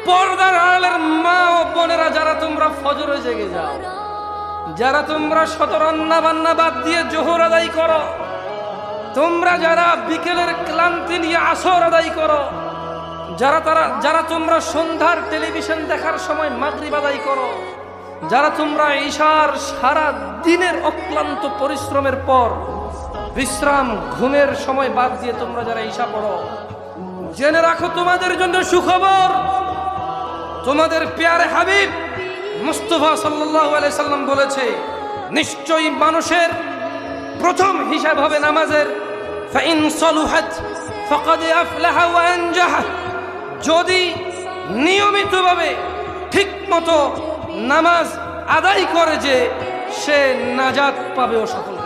পর্দার আড়ালের মা ও বোনেরা যারা তোমরা ফজরে জেগে যাও, যারা তোমরা শত রান্না বান্না বাদ দিয়ে জোহর আদায় করো, তোমরা যারা বিকেলের ক্লান্তি নিয়ে আসর আদায় করো, যারা তোমরা সন্ধ্যার টেলিভিশন দেখার সময় মাগরিব আদায় করো, যারা তোমরা ঈশার সারা দিনের অক্লান্ত পরিশ্রমের পর বিশ্রাম ঘুমের সময় বাদ দিয়ে তোমরা যারা ঈশা পড়ো, জেনে রাখো তোমাদের জন্য সুখবর। তোমাদের প্যারে হাবিব মুস্তাফা সাল্লাল্লাহু আলাইহি সাল্লাম বলেছে, নিশ্চয়ই মানুষের প্রথম হিসাব হবে নামাজের। ফাইন সালুহাত ফাকাদ আফলাহা ওয়া আনজাহা, যদি নিয়মিতভাবে ঠিকমতো নামাজ আদায় করে যে সে নাজাত পাবে ও সফল